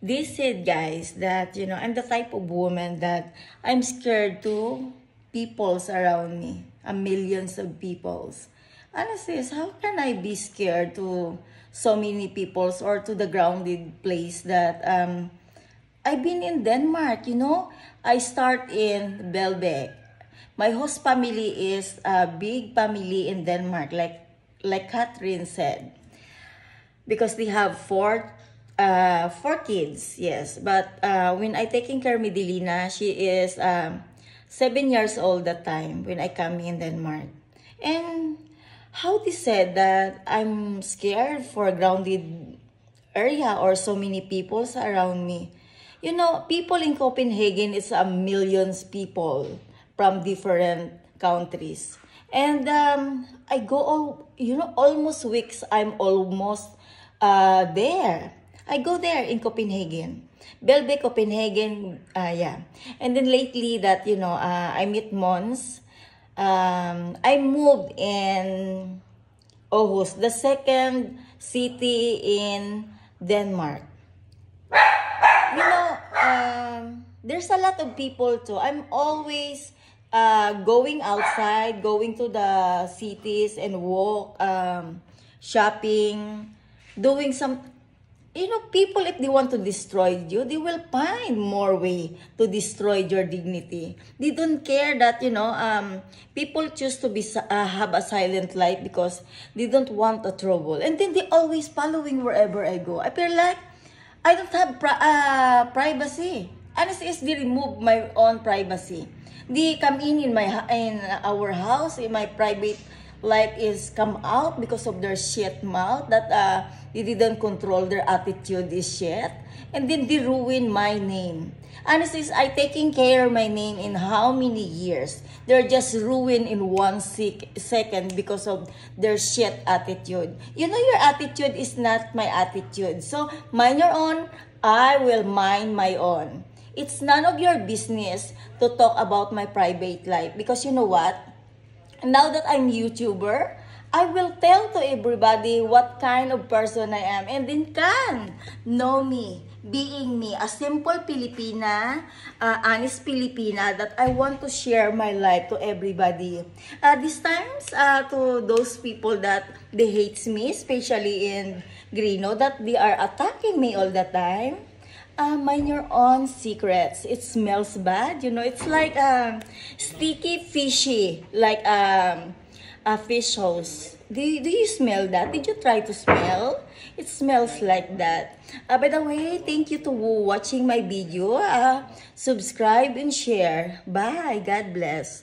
This said, guys, that, I'm the type of woman that I'm scared to peoples around me, millions of peoples. Honestly, how can I be scared to so many peoples or to the grounded place that I've been in Denmark. I start in Belbek. My host family is a big family in Denmark, like Catherine said, because they have four kids. Yes, but when I taking care of Medellina, she is 7 years old that time when I come in Denmark. And how they said that I'm scared for grounded area or so many peoples around me. People in Copenhagen is millions people from different countries. And I go almost weeks. I'm almost there. I go there in Copenhagen. Belbek, Copenhagen, yeah. And then lately that, I meet Mons. I moved in Aarhus, the second city in Denmark. There's a lot of people too. I'm always going outside, going to the cities and walk, shopping, doing some. People, if they want to destroy you, they will find more way to destroy your dignity. They don't care that, people choose to have a silent life because they don't want the trouble. And then they always following wherever I go. I feel like I don't have privacy. Honestly, is they remove my own privacy. They come in our house, in my private life is come out because of their shit mouth that they didn't control their attitude is shit, and then they ruin my name. Honestly, I taking care of my name in how many years? They're just ruined in 1 second because of their shit attitude. Your attitude is not my attitude. So mind your own, I will mind my own. It's none of your business to talk about my private life because you know what? Now that I'm YouTuber, I will tell to everybody what kind of person I am and then can know me, being me, a simple Filipina, honest Filipina that I want to share my life to everybody. These times, to those people that they hates me, especially in Grino, that they are attacking me all the time. Mind your own secrets. It smells bad, it's like sticky, fishy, like a fish hose. Do you smell that? Did you try to smell? It smells like that. By the way, thank you to watching my video. Subscribe and share. Bye. God bless.